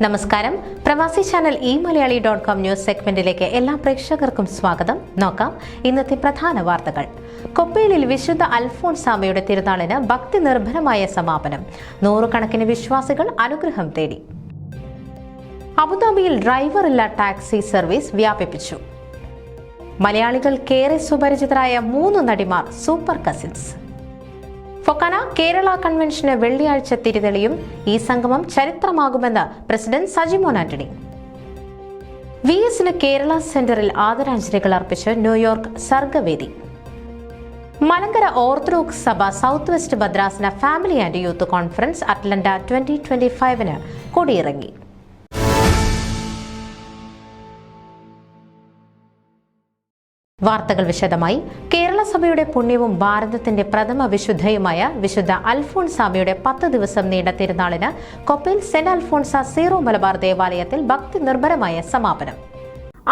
നമസ്കാരം. പ്രവാസി channel eMalayali.com news സെഗ്മെന്റിലേക്ക് എല്ലാ പ്രേക്ഷകർക്കും സ്വാഗതം. നോക്കാം ഇന്നത്തെ പ്രധാന വാർത്തകൾ. കൊപ്പയിലിൽ വിശുദ്ധ അൽഫോൺസാമയുടെ തിരുനാളിന് ഭക്തി നിർഭരമായ സമാപനം. നൂറുകണക്കിന് വിശ്വാസികൾ അനുഗ്രഹം തേടി. അബുദാബിയിൽ ഡ്രൈവറില്ല ടാക്സി സർവീസ് വ്യാപിപ്പിച്ചു. മലയാളികൾക്കേറെ സുപരിചിതരായ 3 നടിമാർ സൂപ്പർ കസിൻസ്. ഫൊക്കാന കേരള കൺവെൻഷന് വെള്ളിയാഴ്ച തിരിതെളിയും. ഈ സംഗമം ചരിത്രമാകുമെന്ന് പ്രസിഡന്റ് സജിമോൻ ആന്റണി. VSന് കേരള സെന്ററിൽ ആദരാഞ്ജലികൾ അർപ്പിച്ച് ന്യൂയോർക്ക് സർഗവേദി. മലങ്കര ഓർത്തഡോക്സ് സഭ സൗത്ത് വെസ്റ്റ് ഭദ്രാസന family and youth conference Atlanta 2025 കൊടിയിറങ്ങി. വാർത്തകൾ വിശദമായി. കേരള സഭയുടെ പുണ്യവും ഭാരതത്തിന്റെ പ്രഥമ വിശുദ്ധയുമായ വിശുദ്ധ അൽഫോൺസാമയുടെ 10 ദിവസം നീണ്ട തിരുനാളിന് കൊപ്പയിൽ സെന്റ് അൽഫോൺസ സീറോ മലബാർ ദേവാലയത്തിൽ ഭക്തി നിർഭരമായ സമാപനം.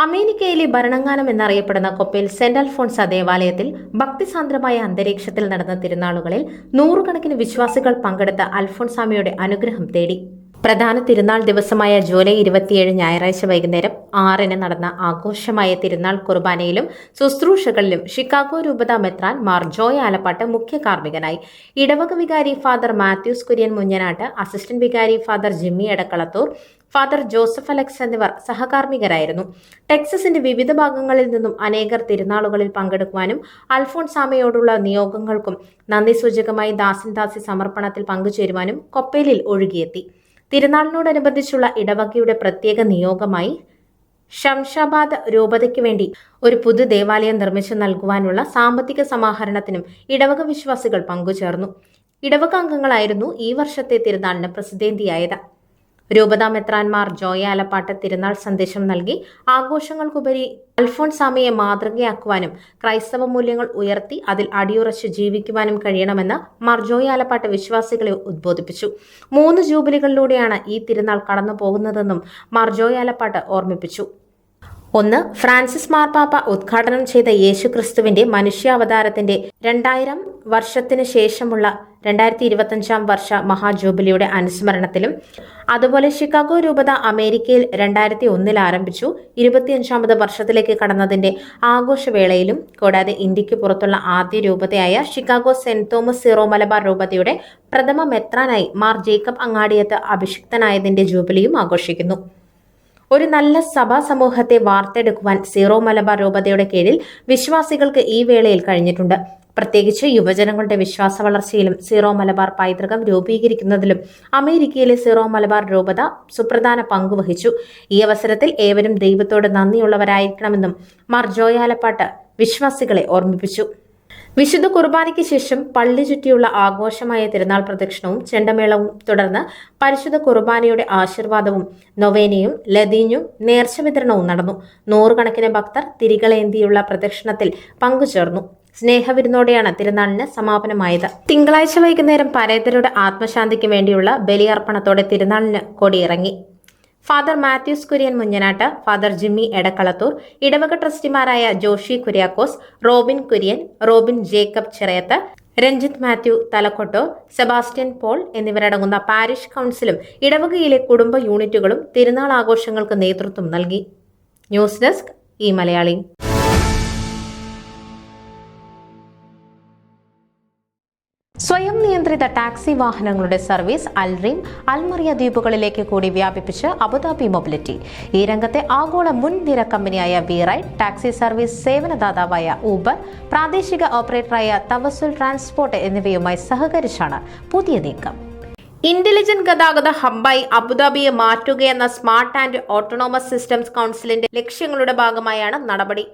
അമേരിക്കയിലെ ഭരണങ്ങാനം എന്നറിയപ്പെടുന്ന കൊപ്പയിൽ സെന്റ് അൽഫോൺസ ദേവാലയത്തിൽ ഭക്തിസാന്ദ്രമായ അന്തരീക്ഷത്തിൽ നടന്ന തിരുനാളുകളിൽ നൂറുകണക്കിന് വിശ്വാസികൾ പങ്കെടുത്ത അൽഫോൺസാമയുടെ അനുഗ്രഹം തേടി. പ്രധാന തിരുനാൾ ദിവസമായ ജൂലൈ 27 ഞായറാഴ്ച വൈകുന്നേരം 6 നടന്ന ആഘോഷമായ തിരുനാൾ കുർബാനയിലും ശുശ്രൂഷകളിലും ഷിക്കാഗോ രൂപത മെത്രാൻ മാർ ജോയ് ആലപ്പാട്ട് മുഖ്യ കാർമ്മികനായി. ഇടവക വികാരി father Mathews Kurian Munjanattu, assistant വികാരി father Jimmy Edakkalathur, father Joseph Alex എന്നിവർ സഹകാർമ്മികരായിരുന്നു. ടെക്സസിന്റെ വിവിധ ഭാഗങ്ങളിൽ നിന്നും അനേകർ തിരുനാളുകളിൽ പങ്കെടുക്കുവാനും അൽഫോൺസാമയോടുള്ള നിയോഗങ്ങൾക്കും നന്ദി സൂചകമായി ദാസി സമർപ്പണത്തിൽ പങ്കുചേരുവാനും കൊപ്പേലിൽ ഒഴുകിയെത്തി. തിരുനാളിനോടനുബന്ധിച്ചുള്ള ഇടവകയുടെ പ്രത്യേക നിയോഗമായി ഷംഷാബാദ് രൂപതയ്ക്ക് വേണ്ടി ഒരു പുതു ദേവാലയം നിർമ്മിച്ചു നൽകുവാനുള്ള സാമ്പത്തിക സമാഹരണത്തിനും ഇടവക വിശ്വാസികൾ പങ്കുചേർന്നു. ഇടവക അംഗങ്ങളായിരുന്നു ഈ വർഷത്തെ തിരുനാളിന് പ്രസിദ്ധേന്തിയായത്. രൂപതാ മെത്രാൻമാർ ജോയ് ആലപ്പാട്ട് തിരുനാൾ സന്ദേശം നൽകി ആഘോഷങ്ങൾക്കുപരി അൽഫോൺസാമയെ മാതൃകയാക്കുവാനും ക്രൈസ്തവ മൂല്യങ്ങൾ ഉയർത്തി അതിൽ അടിയുറച്ച് ജീവിക്കുവാനും കഴിയണമെന്ന് മാർ ജോയ് ആലപ്പാട്ട് വിശ്വാസികളെ ഉദ്ബോധിപ്പിച്ചു. 3 ജൂബിലികളിലൂടെയാണ് ഈ തിരുനാൾ കടന്നു പോകുന്നതെന്നും മാർ ജോയ് ആലപ്പാട്ട് ഓർമ്മിപ്പിച്ചു. 1. ഫ്രാൻസിസ് മാർപ്പാപ്പ ഉദ്ഘാടനം ചെയ്ത യേശുക്രിസ്തുവിന്റെ മനുഷ്യാവതാരത്തിന്റെ 2000 വർഷത്തിന് ശേഷമുള്ള 2025 വർഷ മഹാജൂബിലിയുടെ അനുസ്മരണത്തിലും അതുപോലെ ഷിക്കാഗോ രൂപത അമേരിക്കയിൽ 2001 ആരംഭിച്ചു 25ാമത് വർഷത്തിലേക്ക് കടന്നതിന്റെ ആഘോഷവേളയിലും, കൂടാതെ ഇന്ത്യക്ക് പുറത്തുള്ള ആദ്യ രൂപതയായ ഷിക്കാഗോ സെന്റ് തോമസ് സീറോ മലബാർ രൂപതയുടെ പ്രഥമ മെത്രാനായി മാർ ജേക്കബ് അങ്ങാടിയത്ത് അഭിഷിക്തനായതിന്റെ ജൂബിലിയും ആഘോഷിക്കുന്നു. ഒരു നല്ല സഭാ സമൂഹത്തെ വാർത്തെടുക്കുവാൻ സീറോ മലബാർ രൂപതയുടെ കീഴിൽ വിശ്വാസികൾക്ക് ഈ വേളയിൽ കഴിഞ്ഞിട്ടുണ്ട്. പ്രത്യേകിച്ച് യുവജനങ്ങളുടെ വിശ്വാസ വളർച്ചയിലും സീറോ മലബാർ പൈതൃകം രൂപീകരിക്കുന്നതിലും അമേരിക്കയിലെ സീറോ മലബാർ രൂപത സുപ്രധാന പങ്കുവഹിച്ചു. ഈ അവസരത്തിൽ ഏവരും ദൈവത്തോട് നന്ദിയുള്ളവരായിരിക്കണമെന്നും മാർ ജോയ് ആലപ്പാട്ട് വിശ്വാസികളെ ഓർമ്മിപ്പിച്ചു. വിശുദ്ധ കുർബാനയ്ക്ക് ശേഷം പള്ളി ചുറ്റിയുള്ള ആഘോഷമായ തിരുനാൾ പ്രദക്ഷിണവും ചെണ്ടമേളവും തുടർന്ന് പരിശുദ്ധ കുർബാനയുടെ ആശീർവാദവും നൊവേനയും ലതീഞ്ഞും നേർച്ച വിതരണവും നടന്നു. നൂറുകണക്കിന് ഭക്തർ തിരികളേന്തിയുള്ള പ്രദക്ഷിണത്തിൽ പങ്കുചേർന്നു. സ്നേഹവിരുന്നോടെയാണ് തിരുനാളിന് സമാപനമായത്. തിങ്കളാഴ്ച വൈകുന്നേരം പരേതരുടെ ആത്മശാന്തിക്ക് വേണ്ടിയുള്ള ബലിയർപ്പണത്തോടെ തിരുനാളിന് കൊടിയിറങ്ങി. Father Mathews Kurian Munjanatt, father Jimmy Edakkalathur, ഇടവക ട്രസ്റ്റിമാരായ Joshi Kuriakose, Robin Kurian, Robin Jacob Chirayath, Ranjith Mathew Thalakkottoor, Sebastian Paul എന്നിവരടങ്ങുന്ന പാരിഷ് കൗൺസിലും ഇടവകയിലെ കുടുംബ യൂണിറ്റുകളും തിരുനാൾ ആഘോഷങ്ങൾക്ക് നേതൃത്വം നൽകി. News desk eMalayali. സ്വയം നിയന്ത്രിത ടാക്സി വാഹനങ്ങളുടെ സർവീസ് അൽറീം, അൽമറിയ ദ്വീപുകളിലേക്ക് കൂടി വ്യാപിപ്പിച്ച് അബുദാബി മൊബിലിറ്റി. ഈ രംഗത്തെ ആഗോള മുൻനിര കമ്പനിയായ വി-റൈഡ്, ടാക്സി സർവീസ് സേവനദാതാവായ ഊബർ, പ്രാദേശിക ഓപ്പറേറ്ററായ തവസുൽ ട്രാൻസ്പോർട്ട് എന്നിവയുമായി സഹകരിച്ചാണ് പുതിയ നീക്കം. ഇന്റലിജന്റ് ഗതാഗത ഹബ്ബായി അബുദാബിയെ മാറ്റുകയെന്ന സ്മാർട്ട് ആൻഡ് ഓട്ടോണോമസ് സിസ്റ്റംസ് കൗൺസിലിന്റെ ലക്ഷ്യങ്ങളുടെ ഭാഗമായാണ് നടപടി.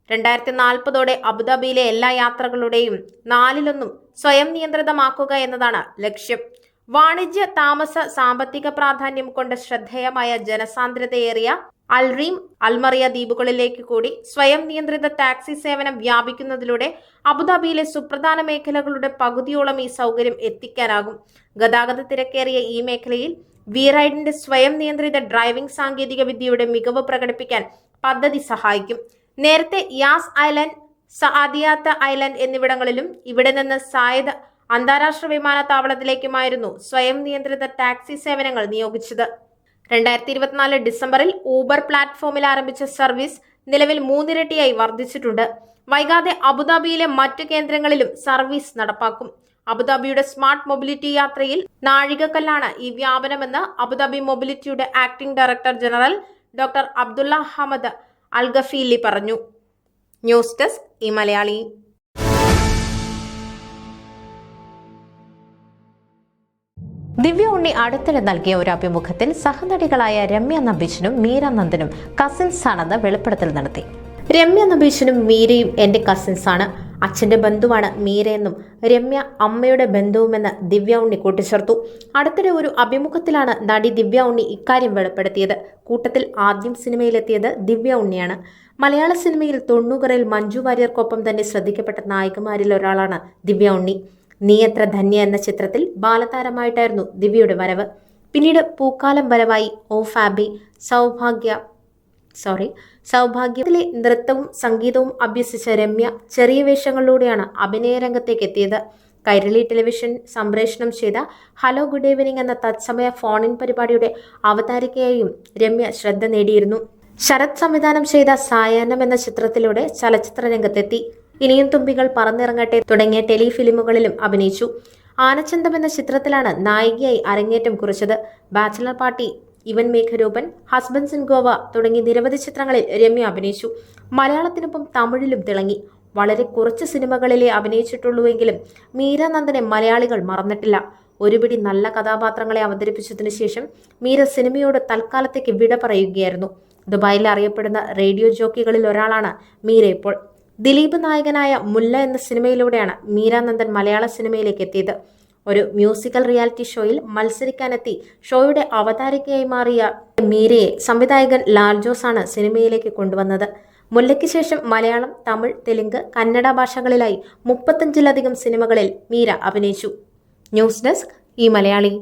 2040 അബുദാബിയിലെ എല്ലാ യാത്രകളുടെയും 4/1 സ്വയം നിയന്ത്രിതമാക്കുക എന്നതാണ് ലക്ഷ്യം. വാണിജ്യ, താമസ, സാമ്പത്തിക പ്രാധാന്യം കൊണ്ട് ശ്രദ്ധേയമായ ജനസാന്ദ്രതയേറിയ അൽറീം, അൽമറിയ ദ്വീപുകളിലേക്ക് കൂടി സ്വയം നിയന്ത്രിത ടാക്സി സേവനം വ്യാപിക്കുന്നതിലൂടെ അബുദാബിയിലെ സുപ്രധാന മേഖലകളുടെ പകുതിയോളം ഈ സൗകര്യം എത്തിക്കാനാകും. ഗതാഗത തിരക്കേറിയ ഈ മേഖലയിൽ വി-റൈഡിന്റെ സ്വയം നിയന്ത്രിത ഡ്രൈവിംഗ് സാങ്കേതിക വിദ്യയുടെ മികവ് പ്രകടിപ്പിക്കാൻ പദ്ധതി സഹായിക്കും. നേരത്തെ യാസ് ഐലൻഡ്, സഅദിയാത്ത് ഐലൻഡ് എന്നിവിടങ്ങളിലും ഇവിടെ നിന്ന് സായദ് അന്താരാഷ്ട്ര വിമാനത്താവളത്തിലേക്കുമായിരുന്നു സ്വയം നിയന്ത്രിത ടാക്സി സേവനങ്ങൾ നിയോഗിച്ചത്. 2024 ഡിസംബറിൽ ഊബർ പ്ലാറ്റ്ഫോമിൽ ആരംഭിച്ച സർവീസ് നിലവിൽ 3 ഇരട്ടിയായി വർദ്ധിച്ചിട്ടുണ്ട്. വൈകാതെ അബുദാബിയിലെ മറ്റു കേന്ദ്രങ്ങളിലും സർവീസ് നടപ്പാക്കും. അബുദാബിയുടെ സ്മാർട്ട് മൊബിലിറ്റി യാത്രയിൽ നാഴികക്കല്ലാണ് ഈ വ്യാപനമെന്ന് അബുദാബി മൊബിലിറ്റിയുടെ acting director general doctor Abdullah Hamad Al Ghafli പറഞ്ഞു. ന്യൂസ് ഡെസ്ക് ഈ മലയാളി. ദിവ്യ ഉണ്ണി അടുത്തിടെ നൽകിയ ഒരു അഭിമുഖത്തിൽ സഹനടികളായ രമ്യ നമ്പീശനും മീര നന്ദനും കസിൻസ് ആണെന്ന് വെളിപ്പെടുത്തൽ നടത്തി. രമ്യ നമ്പീശനും മീരയും എന്റെ കസിൻസ് ആണ്. അച്ഛന്റെ ബന്ധുവാണ് മീരയെന്നും രമ്യ അമ്മയുടെ ബന്ധുവുമെന്ന് ദിവ്യ ഉണ്ണി കൂട്ടിച്ചേർത്തു. അടുത്തിടെ ഒരു അഭിമുഖത്തിലാണ് നടി ദിവ്യ ഉണ്ണി ഇക്കാര്യം വെളിപ്പെടുത്തിയത്. കൂട്ടത്തിൽ ആദ്യം സിനിമയിലെത്തിയത് ദിവ്യ ഉണ്ണിയാണ്. മലയാള സിനിമയിൽ 90കളിൽ മഞ്ജു വാര്യർക്കൊപ്പം തന്നെ ശ്രദ്ധിക്കപ്പെട്ട നായികമാരിൽ ഒരാളാണ് ദിവ്യ ഉണ്ണി. നീ എത്ര ധന്യ എന്ന ചിത്രത്തിൽ ബാലതാരമായിട്ടായിരുന്നു ദിവ്യയുടെ വരവ്. പിന്നീട് പൂക്കാലം വരവായി, ഓ ഫാബി, സൗഭാഗ്യത്തിലെ നൃത്തവും സംഗീതവും അഭ്യസിച്ച രമ്യ ചെറിയ വേഷങ്ങളിലൂടെയാണ് അഭിനയ രംഗത്തേക്ക് എത്തിയത്. കൈരളി ടെലിവിഷൻ സംപ്രേഷണം ചെയ്ത ഹലോ ഗുഡ് ഈവനിങ് എന്ന തത്സമയ ഫോൺ ഇൻ പരിപാടിയുടെ അവതാരികയായും രമ്യ ശ്രദ്ധ നേടിയിരുന്നു. ശരത് സംവിധാനം ചെയ്ത സായാഹ്നം എന്ന ചിത്രത്തിലൂടെ ചലച്ചിത്ര രംഗത്തെത്തി. ഇനിയും തുമ്പികൾ പറന്നിറങ്ങട്ടെ തുടങ്ങിയ ടെലിഫിലിമുകളിലും അഭിനയിച്ചു. ആനച്ചന്തം എന്ന ചിത്രത്തിലാണ് നായികയായി അരങ്ങേറ്റം കുറിച്ചത്. ബാച്ചിലർ പാർട്ടി, ഇവൻ മേഘരൂപൻ, ഹസ്ബൻഡ്സ് ഇൻ ഗോവ തുടങ്ങി നിരവധി ചിത്രങ്ങളിൽ രമ്യ അഭിനയിച്ചു. മലയാളത്തിനൊപ്പം തമിഴിലും തിളങ്ങി. വളരെ കുറച്ച് സിനിമകളിലേ അഭിനയിച്ചിട്ടുള്ളൂവെങ്കിലും മീര നന്ദനെ മലയാളികൾ മറന്നിട്ടില്ല. ഒരുപിടി നല്ല കഥാപാത്രങ്ങളെ അവതരിപ്പിച്ചതിനു ശേഷം മീര സിനിമയോട് തൽക്കാലത്തേക്ക് വിട പറയുകയായിരുന്നു. ദുബായിൽ അറിയപ്പെടുന്ന റേഡിയോ ജോക്കികളിൽ ഒരാളാണ് മീര ഇപ്പോൾ. ദിലീപ് നായകനായ മുല്ല എന്ന സിനിമയിലൂടെയാണ് മീര നന്ദൻ മലയാള സിനിമയിലേക്ക് എത്തിയത്. ഒരു മ്യൂസിക്കൽ റിയാലിറ്റി ഷോയിൽ മത്സരിക്കാനെത്തി ഷോയുടെ അവതാരികയായി മാറിയ മീരയെ സംവിധായകൻ ലാൽ ജോസ് ആണ് സിനിമയിലേക്ക് കൊണ്ടുവന്നത്. മുല്ലയ്ക്ക് ശേഷം മലയാളം, തമിഴ്, തെലുങ്ക്, കന്നഡ ഭാഷകളിലായി 35ലധികം സിനിമകളിൽ മീര അഭിനയിച്ചു. ന്യൂസ് ഡെസ്ക് ഈ മലയാളി.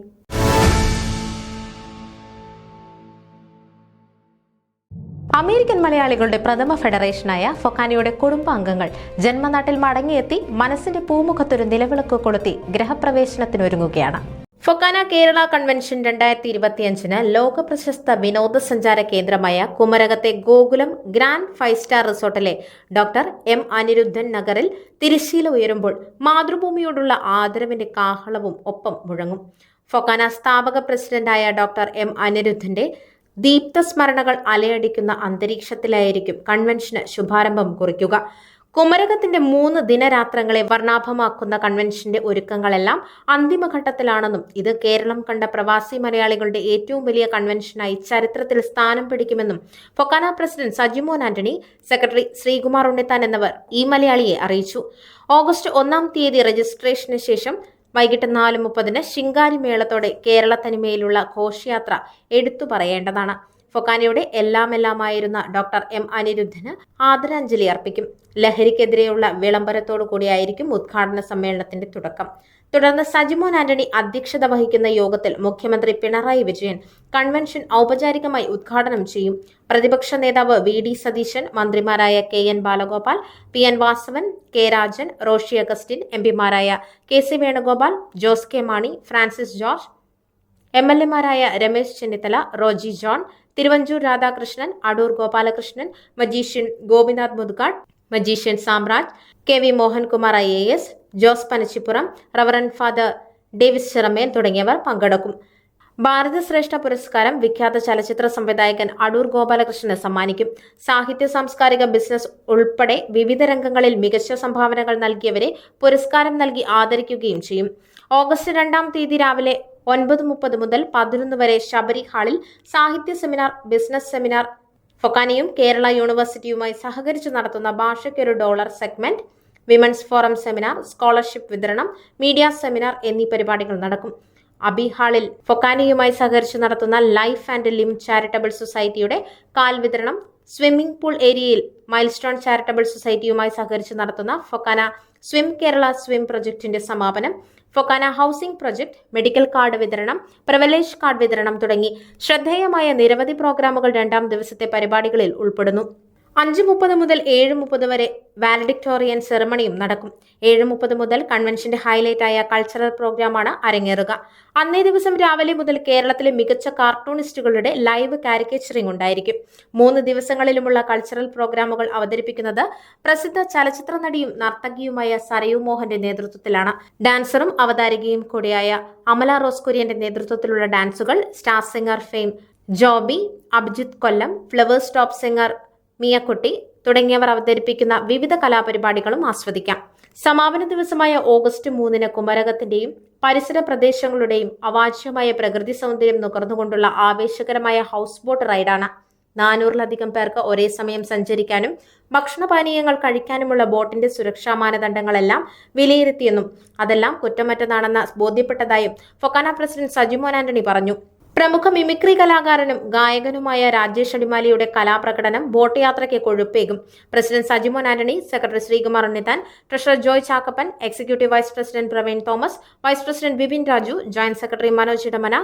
അമേരിക്കൻ മലയാളികളുടെ പ്രഥമ ഫെഡറേഷനായ ഫൊക്കാനയുടെ കുടുംബാംഗങ്ങൾ ജന്മനാട്ടിൽ മടങ്ങിയെത്തി മനസ്സിന്റെ പൂമുഖത്തൊരു നിലവിളക്ക് കൊളുത്തി ഗ്രഹപ്രവേശനത്തിനൊരുങ്ങുകയാണ്. ഫൊക്കാന കേരള കൺവെൻഷൻ 2025 ലോക പ്രശസ്ത വിനോദസഞ്ചാര കേന്ദ്രമായ കുമരകത്തെ ഗോകുലം ഗ്രാൻഡ് 5 സ്റ്റാർ റിസോർട്ടിലെ ഡോക്ടർ എം അനിരുദ്ധൻ നഗറിൽ തിരശ്ശീല ഉയരുമ്പോൾ മാതൃഭൂമിയോടുള്ള ആദരവിന്റെ കാഹളവും ഒപ്പം മുഴങ്ങും. ഫൊക്കാന സ്ഥാപക പ്രസിഡന്റായ ഡോക്ടർ എം അനിരുദ്ധന്റെ ദീപ്തസ്മരണകൾ അലയടിക്കുന്ന അന്തരീക്ഷത്തിലായിരിക്കും കൺവെൻഷന് ശുഭാരംഭം കുറിക്കുക. കുമരകത്തിന്റെ 3 ദിനരാത്രങ്ങളെ വർണ്ണാഭമാക്കുന്ന കൺവെൻഷന്റെ ഒരുക്കങ്ങളെല്ലാം അന്തിമഘട്ടത്തിലാണെന്നും ഇത് കേരളം കണ്ട പ്രവാസി മലയാളികളുടെ ഏറ്റവും വലിയ കൺവെൻഷനായി ചരിത്രത്തിൽ സ്ഥാനം പിടിക്കുമെന്നും FOKANA president Sajimon Antony, secretary Sreekumar Unnithan എന്നിവർ ഈ മലയാളിയെ അറിയിച്ചു. ഓഗസ്റ്റ് 1-ാം തീയതി രജിസ്ട്രേഷന് ശേഷം വൈകിട്ട് 4:30 ശിങ്കാരി മേളത്തോടെ കേരള തനിമയിലുള്ള ഘോഷയാത്ര എടുത്തു പറയേണ്ടതാണ്. ഫൊക്കാനയുടെ എല്ലാമായിരുന്ന ഡോക്ടർ എം അനിരുദ്ധന് ആദരാഞ്ജലി അർപ്പിക്കും. ലഹരിക്കെതിരെയുള്ള വിളംബരത്തോടു കൂടിയായിരിക്കും ഉദ്ഘാടന സമ്മേളനത്തിന്റെ തുടക്കം. തുടർന്ന് സജിമോൻ ആന്റണി അധ്യക്ഷത വഹിക്കുന്ന യോഗത്തിൽ മുഖ്യമന്ത്രി പിണറായി വിജയൻ കൺവെൻഷൻ ഔപചാരികമായി ഉദ്ഘാടനം ചെയ്യും. പ്രതിപക്ഷ നേതാവ് VD സതീശൻ, മന്ത്രിമാരായ KN Balagopal, PN Vasavan, K Rajan, Roshy Augustine, MPമാരായ KC Venugopal, Jose K Mani, Francis George, MLAമാരായ Ramesh Chennithala, Roji John, Thiruvanchoor Radhakrishnan, Adoor Gopalakrishnan, magician Gopinath Muthukad, magician Samraj, KV Mohankumar IAS, Jose Panachippuram, reverend father Davis Chiramel തുടങ്ങിയവർ പങ്കെടുക്കും. ഭാരതശ്രേഷ്ഠ പുരസ്കാരം വിഖ്യാത ചലച്ചിത്ര സംവിധായകൻ അടൂർ ഗോപാലകൃഷ്ണന് സമ്മാനിക്കും. സാഹിത്യ, സാംസ്കാരിക, ബിസിനസ് ഉൾപ്പെടെ വിവിധ രംഗങ്ങളിൽ മികച്ച സംഭാവനകൾ നൽകിയവരെ പുരസ്കാരം നൽകി ആദരിക്കുകയും ചെയ്യും. ഓഗസ്റ്റ് 2-ാം തീയതി രാവിലെ 9:30 മുതൽ 11 വരെ ശബരി ഹാളിൽ സാഹിത്യ സെമിനാർ, ബിസിനസ് സെമിനാർ, ഫൊക്കാനയും കേരള യൂണിവേഴ്സിറ്റിയുമായി സഹകരിച്ച് നടത്തുന്ന ഭാഷയ്ക്കൊരു dollar segment, women's forum seminar, scholarship വിതരണം, മീഡിയ സെമിനാർ എന്നീ പരിപാടികൾ നടക്കും. അബി ഹാളിൽ ഫൊക്കാനയുമായി സഹകരിച്ച് നടത്തുന്ന ലൈഫ് ആൻഡ് ലിം ചാരിറ്റബിൾ സൊസൈറ്റിയുടെ കാൽ വിതരണം, സ്വിമ്മിംഗ് പൂൾ ഏരിയയിൽ മൈൽസ്റ്റോൺ ചാരിറ്റബിൾ സൊസൈറ്റിയുമായി സഹകരിച്ച് നടത്തുന്ന ഫൊക്കാന സ്വിം കേരള സ്വിം പ്രൊജക്ടിന്റെ സമാപനം, FOKANA housing project, medical card വിതരണം, പ്രിവിലേജ് കാർഡ് വിതരണം തുടങ്ങി ശ്രദ്ധേയമായ നിരവധി പ്രോഗ്രാമുകൾ 2-ാം ദിവസത്തെ പരിപാടികളിൽ ഉൾപ്പെടുന്നു. 5:30 മുതൽ 7:30 വരെ വാലഡിക്ടോറിയൻ സെറമണിയും നടക്കും. 7:30 മുതൽ കൺവെൻഷന്റെ ഹൈലൈറ്റായ കൾച്ചറൽ പ്രോഗ്രാമാണ് അരങ്ങേറുക. അന്നേ ദിവസം രാവിലെ മുതൽ കേരളത്തിലെ മികച്ച കാർട്ടൂണിസ്റ്റുകളുടെ ലൈവ് കാരിക്കേച്ചറിംഗ് ഉണ്ടായിരിക്കും. 3 ദിവസങ്ങളിലുമുള്ള കൾച്ചറൽ പ്രോഗ്രാമുകൾ അവതരിപ്പിക്കുന്നത് പ്രസിദ്ധ ചലച്ചിത്ര നടിയും നർത്തകിയുമായ സരയു മോഹന്റെ നേതൃത്വത്തിലാണ്. ഡാൻസറും അവതാരികയും കൂടിയായ അമല റോസ് കുര്യന്റെ നേതൃത്വത്തിലുള്ള ഡാൻസുകൾ star singer fame Joby, Abhijith Kollam, Flowers top singer Miyakkutty തുടങ്ങിയവർ അവതരിപ്പിക്കുന്ന വിവിധ കലാപരിപാടികളും ആസ്വദിക്കാം. സമാപന ദിവസമായ ഓഗസ്റ്റ് 3 കുമരകത്തിന്റെയും പരിസര പ്രദേശങ്ങളുടെയും അവാച്യമായ പ്രകൃതി സൗന്ദര്യം നുകർന്നുകൊണ്ടുള്ള ആവേശകരമായ ഹൗസ് ബോട്ട് റൈഡാണ്. 400-ലധികം പേർക്ക് ഒരേ സമയം സഞ്ചരിക്കാനും ഭക്ഷണപാനീയങ്ങൾ കഴിക്കാനുമുള്ള ബോട്ടിന്റെ സുരക്ഷാ മാനദണ്ഡങ്ങളെല്ലാം വിലയിരുത്തിയെന്നും അതെല്ലാം കുറ്റമറ്റതാണെന്ന് ബോധ്യപ്പെട്ടതായും ഫൊക്കാന പ്രസിഡന്റ് സജിമോൻ ആന്റണി പറഞ്ഞു. പ്രമുഖ മിമിക്രി കലാകാരനും ഗായകനുമായ രാജേഷ് അടിമാലിയുടെ കലാപ്രകടനം ബോട്ട് യാത്രയ്ക്ക് കൊഴുപ്പേകും. President Sajimon Antony, secretary Sreekumar Unnithan, treasurer Joy Chakkappan, executive vice president Praveen Thomas, vice president Bipin Raju, joint secretary Manoj Edamana,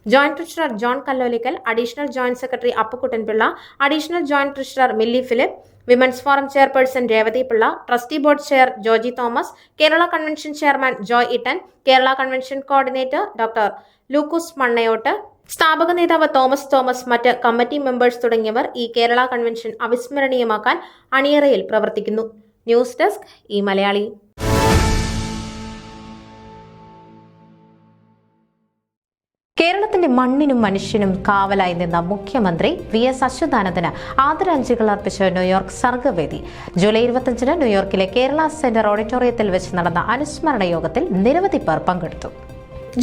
joint treasurer John Kallolickal, additional joint secretary Appukuttan Pillai, additional joint treasurer Milly Philip, women's forum chairperson Revathy Pillai, trustee board chair Joji Thomas, Kerala convention chairman Joy Ittan, Kerala convention coordinator doctor Lukose Mannayottu, സ്ഥാപക നേതാവ് Thomas, മറ്റ് committee members തുടങ്ങിയവർ ഈ Kerala convention അവിസ്മരണീയമാക്കാൻ അണിയറയിൽ പ്രവർത്തിക്കുന്നു. News desk ഈ മലയാളി. കേരളത്തിന്റെ മണ്ണിനും മനുഷ്യനും കാവലായി നിന്ന മുഖ്യമന്ത്രി VS അച്യുതാനന്ദന് ആദരാഞ്ജലികൾ അർപ്പിച്ച ന്യൂയോർക്ക് സർഗവേദി. ജൂലൈ 25 ന്യൂയോർക്കിലെ കേരള സെന്റർ ഓഡിറ്റോറിയത്തിൽ വെച്ച് നടന്ന അനുസ്മരണ യോഗത്തിൽ നിരവധി പേർ പങ്കെടുത്തു.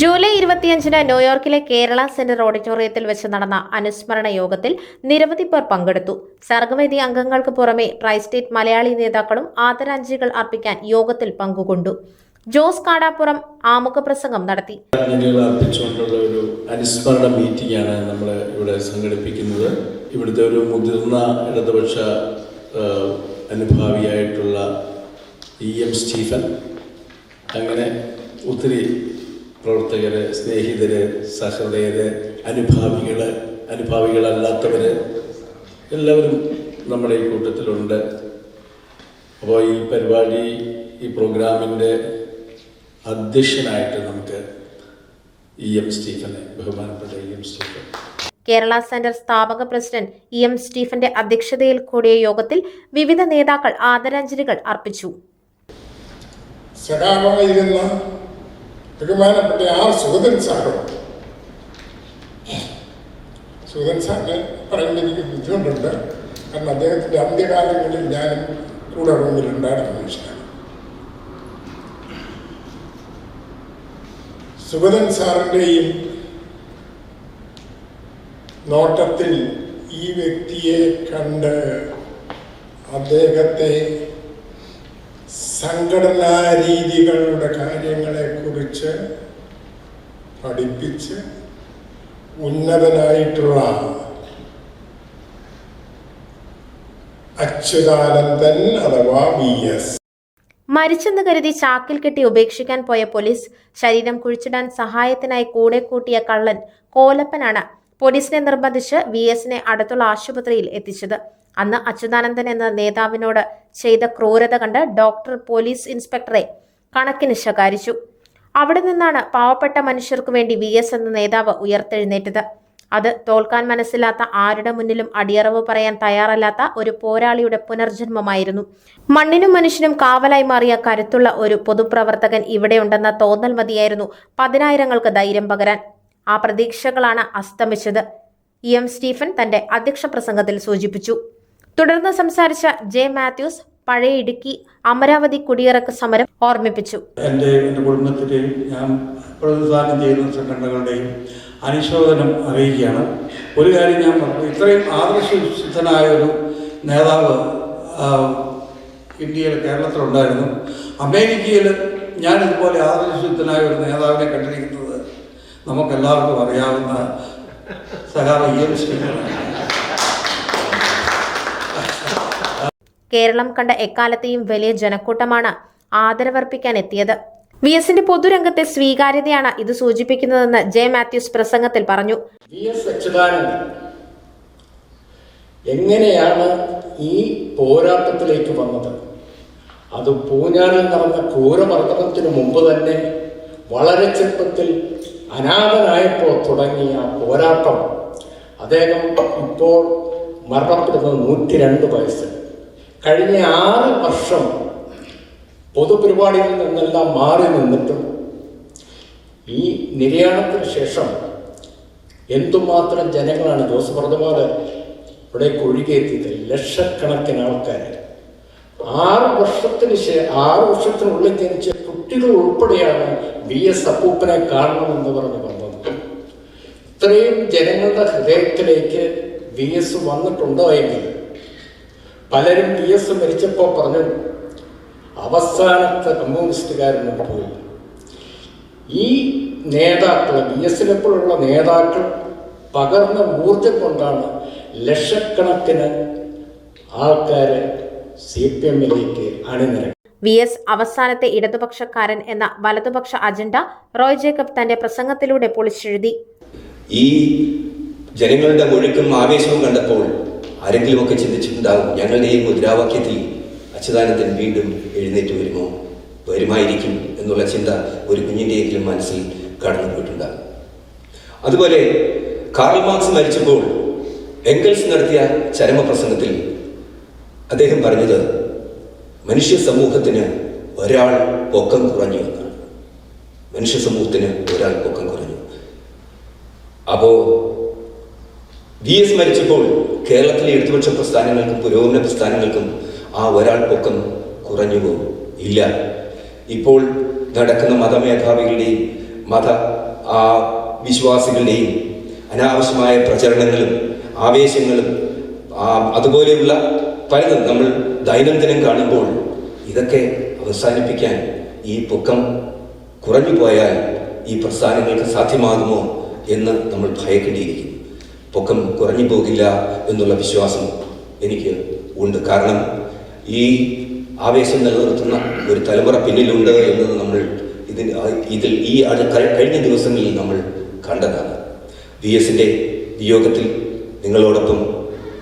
ജൂലൈ 25 ന്യൂയോർക്കിലെ കേരള സെന്റർ ഓഡിറ്റോറിയത്തിൽ വെച്ച് നടന്ന അനുസ്മരണ യോഗത്തിൽ നിരവധി പേർ പങ്കെടുത്തു. സർഗവേദി അംഗങ്ങൾക്ക് പുറമെ ട്രൈസ്റ്റേറ്റ് മലയാളി നേതാക്കളും ആദരാഞ്ജലികൾ അർപ്പിക്കാൻ യോഗത്തിൽ പങ്കുകൊണ്ടു. ജോസ് കാടാപ്പുറം ആമുഖ പ്രസംഗം നടത്തി. അർപ്പിച്ചുകൊണ്ടുള്ള ഒരു അനുസ്മരണ മീറ്റിംഗ് ആണ് നമ്മൾ ഇവിടെ സംഘടിപ്പിക്കുന്നത്. ഇവിടുത്തെ ഒരു മുതിർന്ന ഇടതുപക്ഷ അനുഭാവിയായിട്ടുള്ള EM സ്റ്റീഫൻ, അങ്ങനെ ഒത്തിരി പ്രവർത്തകര്, സ്നേഹിതര്, സഹൃദയര്, അനുഭാവികളല്ലാത്തവര് എല്ലാവരും നമ്മുടെ ഈ കൂട്ടത്തിലുണ്ട്. അപ്പോൾ ഈ പരിപാടി, ഈ പ്രോഗ്രാമിൻ്റെ അധ്യക്ഷനായിട്ട് നമുക്ക് EM സ്റ്റീഫനെ, ബഹുമാനപ്പെട്ട EM സ്റ്റീഫൻ. കേരള സെന്റർ സ്ഥാപക പ്രസിഡന്റ് EM സ്റ്റീഫന്റെ അധ്യക്ഷതയിൽ കൂടിയ യോഗത്തിൽ വിവിധ നേതാക്കൾ ആദരാഞ്ജലികൾ അർപ്പിച്ചു. ബഹുമാനപ്പെട്ട സുഗതൻ സാറിനെ പറയുമ്പോൾ എനിക്ക് ബുദ്ധിമുട്ടുണ്ട്. കാരണം അദ്ദേഹത്തിൻ്റെ അന്ത്യകാലങ്ങളിൽ ഞാനും കൂടെ റൂമിലുണ്ടായിരുന്ന മനുഷ്യനാണ്. സുഗതൻ സാറിൻ്റെയും നോട്ടത്തിൽ ഈ വ്യക്തിയെ കണ്ട് അദ്ദേഹത്തെ സംഘടനാ രീതികളുടെ കാര്യങ്ങളെക്കുറിച്ച് പഠിപ്പിച്ച് ഉന്നതനായിട്ടുള്ള അച്യുതാനന്ദൻ അഥവാ VS മരിച്ചെന്ന് കരുതി ചാക്കിൽ കെട്ടി ഉപേക്ഷിക്കാൻ പോയ പോലീസ് ശരീരം കുഴിച്ചിടാൻ സഹായത്തിനായി കൂടെ കൂട്ടിയ കള്ളൻ കോലപ്പനാണ് പോലീസിനെ നിർബന്ധിച്ച് VSനെ അടുത്തുള്ള ആശുപത്രിയിൽ എത്തിച്ചത്. അന്ന് അച്യുതാനന്ദൻ എന്ന നേതാവിനോട് ചെയ്ത ക്രൂരത കണ്ട് ഡോക്ടർ പോലീസ് ഇൻസ്പെക്ടറെ കണക്കിന് ശകാരിച്ചു. അവിടെ നിന്നാണ് പാവപ്പെട്ട മനുഷ്യർക്കു വേണ്ടി VS എന്ന നേതാവ് ഉയർത്തെഴുന്നേറ്റത്. അത് തോൽക്കാൻ മനസ്സില്ലാത്ത, ആരുടെ മുന്നിലും അടിയറവ് പറയാൻ തയ്യാറല്ലാത്ത ഒരു പോരാളിയുടെ പുനർജന്മമായിരുന്നു. മണ്ണിനും മനുഷ്യനും കാവലായി മാറിയ കരുത്തുള്ള ഒരു പൊതുപ്രവർത്തകൻ ഇവിടെയുണ്ടെന്ന തോന്നൽ മതിയായിരുന്നു 10,000-ങ്ങൾക്ക് ധൈര്യം പകരാൻ. ആ പ്രതീക്ഷകളാണ് അസ്തമിച്ചത്. EM സ്റ്റീഫൻ തന്റെ അധ്യക്ഷ പ്രസംഗത്തിൽ സൂചിപ്പിച്ചു. തുടർന്ന് സംസാരിച്ച J. മാത്യൂസ് പഴയ ഇടുക്കി അമരാവതി കുടിയിറക്ക സമരം ഓർമ്മിപ്പിച്ചു. എൻ്റെ കുടുംബത്തിലെയും ഞാൻ പ്രതിനിധാനം ചെയ്യുന്ന സംഘടനകളുടെയും അനുശോചനം അറിയിക്കുകയാണ്. ഒരു കാര്യം ഞാൻ പറഞ്ഞു, ഇത്രയും ആദർശസിദ്ധനായ ഒരു നേതാവ് ഇന്ത്യയിൽ, കേരളത്തിലുണ്ടായിരുന്നു. അമേരിക്കയിൽ ഞാൻ ഇതുപോലെ ആദർശസിദ്ധനായ ഒരു നേതാവിനെ കണ്ടിരിക്കുന്നത് നമുക്കെല്ലാവർക്കും അറിയാവുന്ന സഹാബ് EM സ്റ്റീഫനാണ്. കേരളം കണ്ട എക്കാലത്തെയും വലിയ ജനക്കൂട്ടമാണ് ആദരവർപ്പിക്കാൻ എത്തിയത്. VSന്റെ പൊതുരംഗത്തെ സ്വീകാര്യതയാണ് ഇത് സൂചിപ്പിക്കുന്നതെന്ന് J. മാത്യൂസ് പ്രസംഗത്തിൽ പറഞ്ഞു. VS അച്യുതാനന്ദൻ എങ്ങനെയാണ് ഈ പോരാട്ടത്തിലേക്ക് വന്നത്. അത് പൂഞ്ഞാറിൽ നടന്ന ക്രൂരമർദ്ദനത്തിന് മുമ്പ് തന്നെ വളരെ ചെറുപ്പത്തിൽ അനാഥനായപ്പോൾ തുടങ്ങിയ പോരാട്ടം അദ്ദേഹം ഇപ്പോൾ മരണപ്പെടുന്നത് 102 വയസ്സ്. കഴിഞ്ഞ 6 വർഷം പൊതുപരിപാടിയിൽ നിന്നെല്ലാം മാറി നിന്നിട്ടും ഈ നിര്യാണത്തിന് ശേഷം എന്തുമാത്രം ജനങ്ങളാണ് ജോസ് പറഞ്ഞ ഇവിടെ ഒഴുകിയെത്തിയത്. ലക്ഷക്കണക്കിന് ആൾക്കാർ 6 വർഷത്തിനുള്ളിൽ ജനിച്ച കുട്ടികൾ ഉൾപ്പെടെയാണ് VS അപ്പൂപ്പനെ കാണണമെന്ന് പറഞ്ഞ് വന്നത്. ഇത്രയും ജനങ്ങളുടെ ഹൃദയത്തിലേക്ക് VS വന്നിട്ടുണ്ടോ എങ്കിൽ പലരും VS മരിച്ചപ്പോൾ പറഞ്ഞു അവസാനത്തെ കമ്മ്യൂണിസ്റ്റുകാരനും പോയി. ഈ നേതാക്കൾ VS-നെപ്പോലുള്ള നേതാക്കൾ പകർന്ന ഊർജം കൊണ്ടാണ് ലക്ഷക്കണക്കിന് ആൾക്കാർ CPM-ലേക്ക് അണിനിരക്കുന്നത്. VS അവസാനത്തെ ഇടതുപക്ഷക്കാരൻ എന്ന വലതുപക്ഷ അജണ്ട റോയ് ജേക്കബ് തന്റെ പ്രസംഗത്തിലൂടെ പൊളിച്ചെഴുതി. ഈ ജനങ്ങളുടെ ഒഴുക്കും ആവേശവും കണ്ടപ്പോൾ ആരെങ്കിലുമൊക്കെ ചിന്തിച്ചിട്ടുണ്ടാകും, ഞങ്ങളുടെ ഈ മുദ്രാവാക്യത്തിൽ അച്യുതാനന്ദൻ വീണ്ടും എഴുന്നേറ്റ് വരുമായിരിക്കും എന്നുള്ള ചിന്ത ഒരു കുഞ്ഞിൻ്റെയെങ്കിലും മനസ്സിൽ കടന്നുപോയിട്ടുണ്ടാകും. അതുപോലെ കാർൽ മാർക്സ് മരിച്ചപ്പോൾ എംഗൽസ് നടത്തിയ ചരമപ്രസംഗത്തിൽ അദ്ദേഹം പറഞ്ഞത് മനുഷ്യ സമൂഹത്തിന് ഒരാൾ പൊക്കം കുറഞ്ഞു എന്നാണ്. മനുഷ്യ സമൂഹത്തിന് ഒരാൾ പൊക്കം കുറഞ്ഞു. അപ്പോൾ VS മരിച്ചപ്പോൾ കേരളത്തിലെ ഇടതുപക്ഷ പ്രസ്ഥാനങ്ങൾക്കും പുരോഗമന പ്രസ്ഥാനങ്ങൾക്കും ആ ഒരാൾ പൊക്കം കുറഞ്ഞു പോകും ഇല്ല. ഇപ്പോൾ നടക്കുന്ന മതമേധാവികളുടെയും വിശ്വാസികളുടെയും അനാവശ്യമായ പ്രചരണങ്ങളും ആവേശങ്ങളും അതുപോലെയുള്ള പലതും നമ്മൾ ദൈനംദിനം കാണുമ്പോൾ ഇതൊക്കെ അവസാനിപ്പിക്കാൻ ഈ പൊക്കം കുറഞ്ഞു പോയാൽ ഈ പ്രസ്ഥാനങ്ങൾക്ക് സാധ്യമാകുമോ എന്ന് നമ്മൾ ഭയക്കേണ്ടിയിരിക്കുന്നു. പൊക്കം കുറഞ്ഞു പോകില്ല എന്നുള്ള വിശ്വാസം എനിക്ക് ഉണ്ട്. കാരണം ഈ ആവേശം നിലനിർത്തുന്ന ഒരു തലമുറ പിന്നിലുണ്ട് എന്നത് നമ്മൾ കഴിഞ്ഞ ദിവസങ്ങളിൽ നമ്മൾ കണ്ടതാണ്. VS-ന്റെ വിയോഗത്തിൽ നിങ്ങളോടൊപ്പം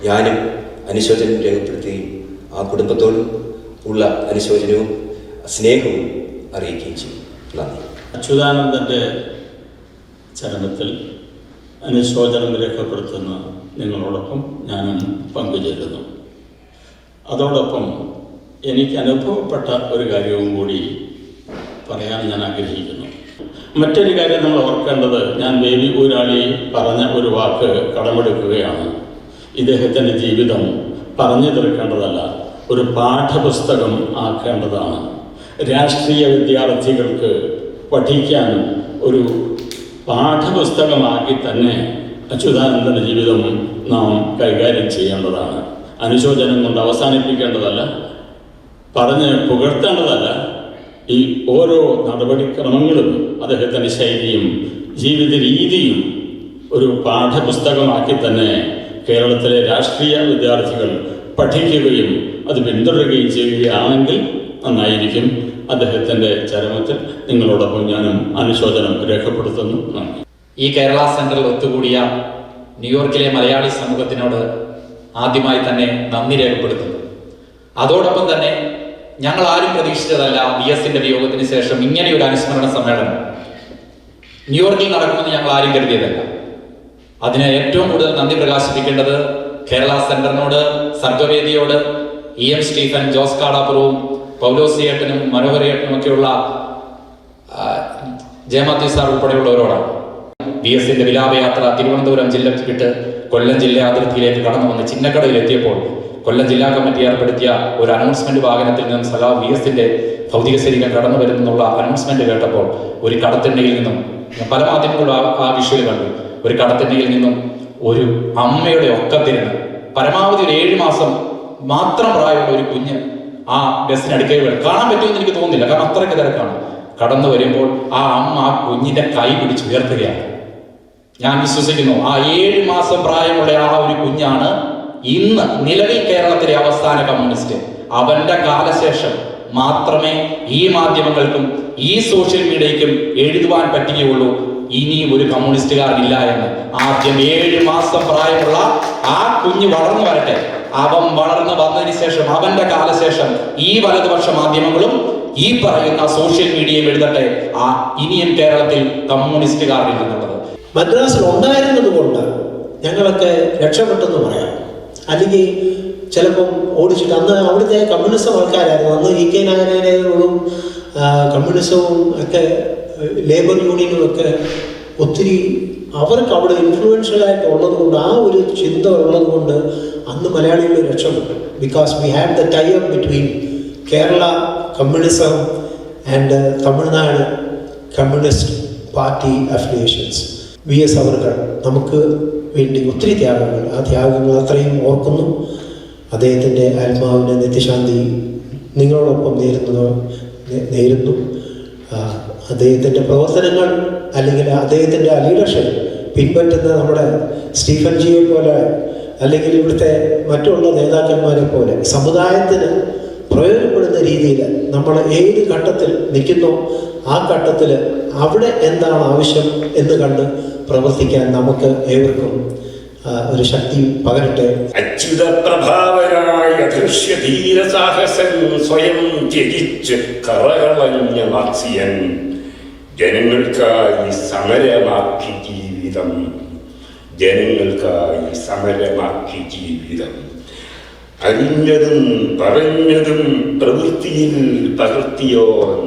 ഞാനും അനുശോചനം രേഖപ്പെടുത്തുകയും ആ കുടുംബത്തോടും ഉള്ള അനുശോചനവും സ്നേഹവും അറിയിക്കുകയും ചെയ്യും. നന്ദി. അച്യുതാനന്ദൻ്റെ ചരണത്തിൽ അനുശോചനം രേഖപ്പെടുത്തുന്ന നിങ്ങളോടൊപ്പം ഞാനും പങ്കുചേരുന്നു. അതോടൊപ്പം എനിക്ക് അനുഭവപ്പെട്ട ഒരു കാര്യവും കൂടി പറയാൻ ഞാൻ ആഗ്രഹിക്കുന്നു. മറ്റൊരു കാര്യം നമ്മൾ ഓർക്കേണ്ടത്, ഞാൻ ബേബി ഊരാളി പറഞ്ഞ ഒരു വാക്ക് കടമെടുക്കുകയാണ്. ഇദ്ദേഹത്തിൻ്റെ ജീവിതം പറഞ്ഞു തീർക്കേണ്ടതല്ല, ഒരു പാഠപുസ്തകം ആക്കേണ്ടതാണ്. രാഷ്ട്രീയ വിദ്യാർത്ഥികൾക്ക് പഠിക്കാൻ ഒരു പാഠപുസ്തകമാക്കി തന്നെ അച്യുതാനന്ദൻ്റെ ജീവിതം നാം കൈകാര്യം ചെയ്യേണ്ടതാണ്. അനുശോചനം കൊണ്ട് അവസാനിപ്പിക്കേണ്ടതല്ല, പറഞ്ഞ് പുകഴ്ത്തേണ്ടതല്ല. ഈ ഓരോ നടപടിക്രമങ്ങളും അദ്ദേഹത്തിൻ്റെ ശൈലിയും ജീവിത രീതിയും ഒരു പാഠപുസ്തകമാക്കി തന്നെ കേരളത്തിലെ രാഷ്ട്രീയ വിദ്യാർത്ഥികൾ പഠിക്കുകയും അത് പിന്തുടരുകയും ചെയ്യുകയാണെങ്കിൽ നന്നായിരിക്കും. അദ്ദേഹത്തിൻ്റെ ചരമത്തിൽ നിങ്ങളോടൊപ്പം ഞാനും അനുശോചനം രേഖപ്പെടുത്തുന്നു. നന്ദി. ഈ കേരള സെൻറ്ററിൽ ഒത്തുകൂടിയ ന്യൂയോർക്കിലെ മലയാളി സമൂഹത്തിനോട് ആദ്യമായി തന്നെ നന്ദി രേഖപ്പെടുത്തുന്നു. അതോടൊപ്പം തന്നെ ഞങ്ങൾ ആരും പ്രതീക്ഷിച്ചതല്ല VS-ന്റെ വിയോഗത്തിന് ശേഷം ഇങ്ങനെയൊരു അനുസ്മരണ സമ്മേളനം ന്യൂയോർക്കിൽ നടക്കുമെന്ന് ഞങ്ങൾ ആരും കരുതിയതല്ല. അതിന് ഏറ്റവും കൂടുതൽ നന്ദി പ്രകാശിപ്പിക്കേണ്ടത് കേരള സെന്ററിനോട്, സർഗവേദിയോട്, EM സ്റ്റീഫൻ, ജോസ് കാടാപ്പുറവും പൗലോസിയേട്ടനും മനോഹരേട്ടനും ഒക്കെയുള്ള ജയമാത്യു സാർ ഉൾപ്പെടെയുള്ളവരോടാണ്. VS-ന്റെ വിലാപയാത്ര തിരുവനന്തപുരം ജില്ല വിട്ട് കൊല്ലം ജില്ലാ അതിർത്തിയിലേക്ക് കടന്നു വന്ന് ചിന്നക്കടയിലെത്തിയപ്പോൾ കൊല്ലം ജില്ലാ കമ്മിറ്റി ഏർപ്പെടുത്തിയ ഒരു അനൗൺസ്മെന്റ് വാഹനത്തിൽ നിന്നും സഖാവ് VS-ന്റെ ഭൗതിക ശരീരം കടന്നു വരുന്നുള്ള അനൗൺസ്മെന്റ് കേട്ടപ്പോൾ ഒരു കടത്തിണ്ണയിൽ നിന്നും, പല മാധ്യമങ്ങളും ആ വിഷ്വൽ കണ്ടു, ഒരു കടത്തിണ്ണയിൽ നിന്നും ഒരു അമ്മയുടെ ഒക്കത്തിരുന്ന് പരമാവധി ഒരു 7 മാസം മാത്രം പ്രായമുള്ള ഒരു കുഞ്ഞ് ആ ബസ്സിനടുക്കൽ കാണാൻ പറ്റുമെന്ന് എനിക്ക് തോന്നുന്നില്ല, കാരണം അത്രയ്ക്ക് തിരക്കാണ്. കടന്നു വരുമ്പോൾ ആ അമ്മ ആ കുഞ്ഞിന്റെ കൈ പിടിച്ചുയർത്തുകയാണ്. ഞാൻ വിശ്വസിക്കുന്നു ആ 7 മാസം പ്രായമുള്ള ആ ഒരു കുഞ്ഞാണ് ഇന്ന് നിലവിൽ കേരളത്തിലെ അവസാന കമ്മ്യൂണിസ്റ്റ്. അവന്റെ കാലശേഷം മാത്രമേ ഈ മാധ്യമങ്ങൾക്കും ഈ സോഷ്യൽ മീഡിയയ്ക്കും എഴുതുവാൻ പറ്റുകയുള്ളൂ ഇനിയും ഒരു കമ്മ്യൂണിസ്റ്റുകാരനില്ല എന്ന്. ആദ്യം 7 മാസം പ്രായമുള്ള ആ കുഞ്ഞ് വളർന്നു വരട്ടെ. അവൻ വളർന്നു വന്നതിന് ശേഷം അവന്റെ കാലശേഷം ഈ വലതുപക്ഷ മാധ്യമങ്ങളും ഈ പറയുന്ന സോഷ്യൽ മീഡിയയും എഴുതട്ടെ ഇനിയും കേരളത്തിൽ കമ്മ്യൂണിസ്റ്റുകാരില്ലെന്നുള്ളത്. മദ്രാസിൽ ഉണ്ടായിരുന്നത് കൊണ്ട് ഞങ്ങളൊക്കെ രക്ഷപ്പെട്ടെന്ന് പറയാം. അല്ലെങ്കിൽ ചിലപ്പം ഓടിച്ചിട്ട് അന്ന് അവിടുത്തെ കമ്മ്യൂണിസം ആൾക്കാരായിരുന്നു. അന്ന് ഇ കെ നാരായണനും കമ്മ്യൂണിസവും ഒക്കെ ലേബർ യൂണിയനും ഒക്കെ ഒത്തിരി അവർക്ക് അവിടെ ഇൻഫ്ലുവൻഷ്യലായിട്ട് ഉള്ളത് കൊണ്ട് ആ ഒരു ചിന്ത ഉള്ളത് കൊണ്ട് അന്ന് മലയാളികൾ രക്ഷപ്പെട്ടു. Because we have the tie up between Kerala communism and Tamil Nadu communist party affiliations. VS അവർകൾ നമുക്ക് വേണ്ടി ഒത്തിരി ത്യാഗങ്ങൾ, ആ ത്യാഗങ്ങൾ അത്രയും ഓർക്കുന്നു. അദ്ദേഹത്തിൻ്റെ ആത്മാവിന് നിത്യശാന്തി നിങ്ങളോടൊപ്പം നേരുന്നു. അദ്ദേഹത്തിൻ്റെ പ്രവർത്തനങ്ങൾ അല്ലെങ്കിൽ അദ്ദേഹത്തിൻ്റെ ലീഡർഷിപ്പ് പിൻപറ്റുന്ന നമ്മുടെ സ്റ്റീഫൻ ജിയെ പോലെ അല്ലെങ്കിൽ ഇവിടുത്തെ മറ്റുള്ള നേതാക്കന്മാരെ പോലെ സമുദായത്തിന് പ്രയോജനപ്പെടുന്ന രീതിയിൽ നമ്മൾ ഏത് ഘട്ടത്തിൽ നിൽക്കുന്നോ ആ ഘട്ടത്തിൽ അവിടെ എന്താണ് ആവശ്യം എന്ന് കണ്ട് പ്രവർത്തിക്കാൻ നമുക്ക് ഏവർക്കും ഒരു ശക്തി പകരട്ടെ. അച്യുത പ്രഭാവനായ ദൃശ്യധീര സാഹസൻ സ്വയം ത്യജിച്ച് കറകളഞ്ഞ മാർസിയൻ ജനങ്ങൾക്കായി സമരമാക്കി ജീവിതം. ജനങ്ങൾക്കായി സമരമാക്കി ജീവിതം. അറിഞ്ഞതും പറഞ്ഞതും പ്രവൃത്തിയിൽ പകർത്തിയോൻ.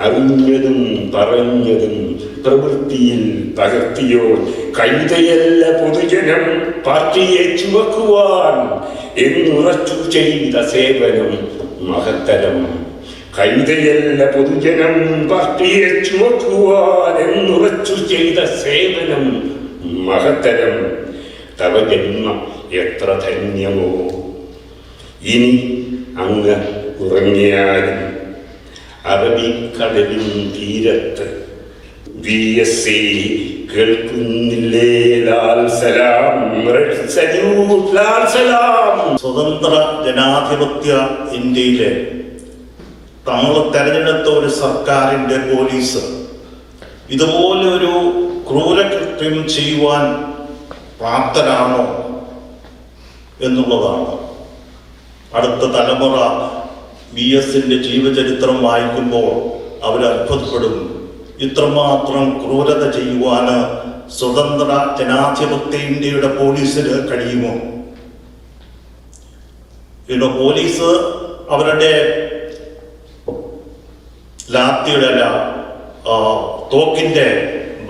അറിഞ്ഞതും പറഞ്ഞതും പ്രവൃത്തിയിൽ പകർത്തിയോൻ. കൈതയല്ല പൊതുജനം പാർട്ടിയെ ചുമക്കുവാൻ എന്നുറച്ചു ചെയ്ത സേവനം മഹത്തരം. കൈതയല്ല പൊതുജനം പാർട്ടിയെ ചുമക്കുവാൻ എന്നുറച്ചു ചെയ്ത സേവനം മഹത്തരം. തവ ജന്മം എത്ര ധന്യമോ. ഇനി അങ്ങ് ഉറങ്ങിയാലും അറബിക്കടലിൻ തീരത്ത് VSC കേൾക്കുന്നില്ലേ ലാൽ സലാം റെഡ് സല്യൂട്ട് ലാൽ സലാം. സ്വതന്ത്ര ജനാധിപത്യ ഇന്ത്യയിലെ നമ്മൾ തെരഞ്ഞെടുത്ത ഒരു സർക്കാരിൻ്റെ പോലീസ് ഇതുപോലെ ഒരു ക്രൂരകൃത്യം ചെയ്യുവാൻ പ്രാപ്തരാണോ എന്നുള്ളതാണ്. അടുത്ത തലമുറ VSന്റെ ജീവചരിത്രം വായിക്കുമ്പോൾ അവർ അത്ഭുതപ്പെടും. ഇത്രമാത്രം ക്രൂരത ചെയ്യുവാൻ സ്വതന്ത്ര ജനാധിപത്യ ഇന്ത്യയുടെ പോലീസിന് കഴിയുമോ? പോലീസ് അവരുടെ ലാത്തിയുടെ അല്ല തോക്കിൻ്റെ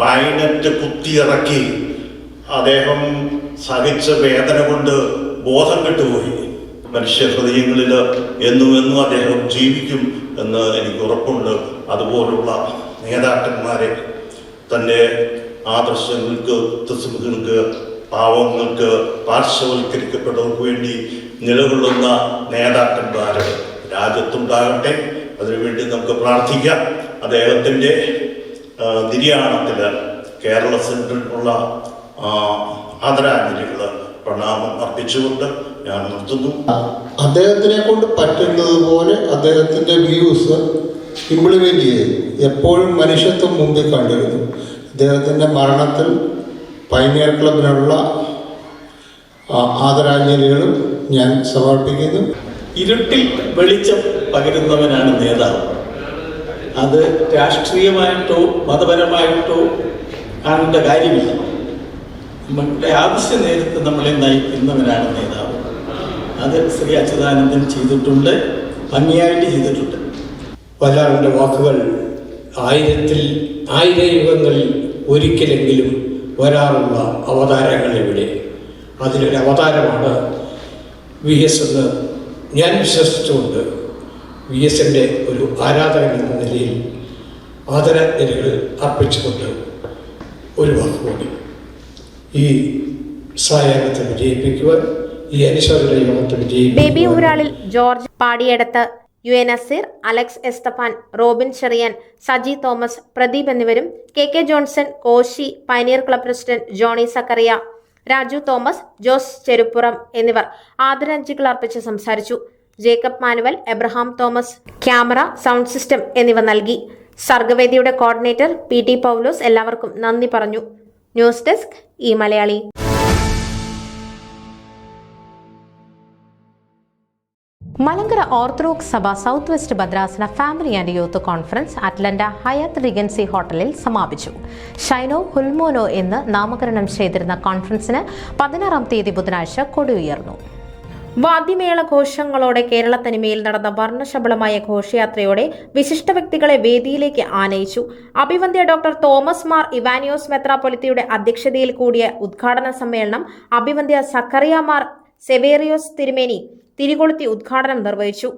ബൈനറ്റ് കുത്തിയിറക്കി അദ്ദേഹം സഹിച്ച വേദന കൊണ്ട് ബോധം കെട്ടുപോയി. മനുഷ്യ ഹൃദയങ്ങളിൽ എന്നും അദ്ദേഹം ജീവിക്കും എന്ന് എനിക്ക് ഉറപ്പുണ്ട്. അതുപോലുള്ള നേതാക്കന്മാരെ തൻ്റെ ആദർശങ്ങൾക്ക്, തസ്മുകൾക്ക്, പാവങ്ങൾക്ക്, പാർശ്വവൽക്കരിക്കപ്പെട്ടവർക്ക് വേണ്ടി നിലകൊള്ളുന്ന നേതാക്കന്മാർ രാജ്യത്തുണ്ടാകട്ടെ. അതിനുവേണ്ടി നമുക്ക് പ്രാർത്ഥിക്കാം. അദ്ദേഹത്തിൻ്റെ നിര്യാണത്തിൽ കേരള സെൻട്രലിനുള്ള ആദരാഞ്ജലികൾ പ്രണാമം അർപ്പിച്ചുകൊണ്ട് ഞാൻ നിർത്തുന്നു. അദ്ദേഹത്തിനെ കൊണ്ട് പറ്റുന്നത് പോലെ അദ്ദേഹത്തിൻ്റെ വ്യൂസ് ഇംപ്ലിമെൻ്റ് ചെയ്തു. എപ്പോഴും മനുഷ്യത്വം മുമ്പിൽ കണ്ടിരുന്നു. അദ്ദേഹത്തിൻ്റെ മരണത്തിൽ പൈനിയർ ക്ലബിനുള്ള ആദരാഞ്ജലികളും ഞാൻ സമർപ്പിക്കുന്നു. ഇരുട്ടിൽ വെളിച്ചം പകരുന്നവനാണ് നേതാവ്. അത് രാഷ്ട്രീയമായിട്ടോ മതപരമായിട്ടോ കാണേണ്ട കാര്യമില്ല. നമ്മുടെ ആവശ്യ നേരത്ത് നമ്മളെ നയിക്കുന്നവനാണ് നേതാവ്. അത് ശ്രീ അച്യുതാനന്ദൻ ചെയ്തിട്ടുണ്ട്, ഭംഗിയായിട്ട് ചെയ്തിട്ടുണ്ട്. വല്ലാറിൻ്റെ വാക്കുകൾ 1000 യുഗങ്ങളിൽ ഒരിക്കലെങ്കിലും വരാറുള്ള അവതാരങ്ങളിവിടെ. അതിലൊരു അവതാരമാണ് VS എന്ന് ഞാൻ വിശ്വസിച്ചുകൊണ്ട് VSൻ്റെ ഒരു ആരാധകൻ എന്ന നിലയിൽ ആദരാഞ്ജലികൾ അർപ്പിച്ചുകൊണ്ട് ഒരു വാക്കുകൂടി ഈ സായാഹ്നത്തെ വിജയിപ്പിക്കുവാൻ, ഈ അനുശോചന യോഗത്തെ വിജയിപ്പിക്കുവാൻ. Baby Uralil George Padiyeduth UN Nazeer, Alex Esthappan, Robin Cherian, Saji Thomas, Pradeep എന്നിവരും KK Johnson, Koshy, pioneer club president Johnny Zacharia, Raju Thomas, Jose Cheruppuram എന്നിവർ ആദരാഞ്ജലികൾ അർപ്പിച്ച് സംസാരിച്ചു. Jacob Manuel, Abraham Thomas camera, sound system എന്നിവ നൽകി. സർഗവേദിയുടെ കോർഡിനേറ്റർ PT പൗലോസ് എല്ലാവർക്കും നന്ദി പറഞ്ഞു. News desk eMalayali. Malankara Orthodox സഭ സൗത്ത് വെസ്റ്റ് ഭദ്രാസന family and youth conference Atlanta Hyatt Regency ഹോട്ടലിൽ സമാപിച്ചു. ഷൈനോ ഹുൽമോനോ എന്ന് നാമകരണം ചെയ്തിരുന്ന കോൺഫറൻസിന് 16-ാം തീയതി ബുധനാഴ്ച കൊടിയുയർന്നു. വാദ്യമേള ഘോഷങ്ങളോടെ കേരള തനിമയിൽ നടന്ന വർണ്ണശബളമായ ഘോഷയാത്രയോടെ വിശിഷ്ട വ്യക്തികളെ വേദിയിലേക്ക് ആനയിച്ചു. അഭിവന്ദ്യ ഡോക്ടർ തോമസ് മാർ ഇവാനിയോസ് മെത്രാപ്പൊലിത്തയുടെ അധ്യക്ഷതയിൽ കൂടിയ ഉദ്ഘാടന സമ്മേളനം അഭിവന്ദ്യ സക്കറിയ മാർ സെവേറിയോസ് തിരുമേനി തിരികൊളുത്തി ഉദ്ഘാടനം നിർവഹിച്ചു.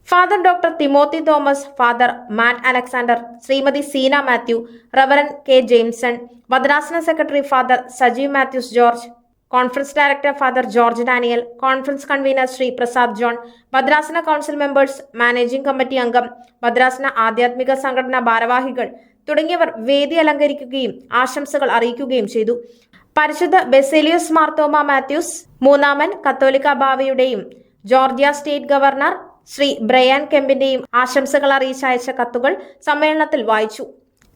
Father doctor Timothy Thomas, father Matt Alexander, Srimathi Seena Mathew, reverend K. Jameson, ഭദ്രാസന secretary father Sajeev Mathews George, conference director father George Daniel, conference convener Sri Prasad John, ഭദ്രാസന കൗൺസിൽ മെമ്പേഴ്സ്, മാനേജിംഗ് കമ്മിറ്റി അംഗം, ഭദ്രാസന ആധ്യാത്മിക സംഘടനാ ഭാരവാഹികൾ തുടങ്ങിയവർ വേദി അലങ്കരിക്കുകയും ആശംസകൾ അറിയിക്കുകയും ചെയ്തു. പരിശുദ്ധ ബെസേലിയോസ് മാർത്തോമ മാത്യൂസ് മൂന്നാമൻ കത്തോലിക്ക ബാവയുടെയും Georgia state governor Sri Brian കെമ്പിന്റെയും ആശംസകൾ അറിയിച്ചയച്ച കത്തുകൾ സമ്മേളനത്തിൽ വായിച്ചു.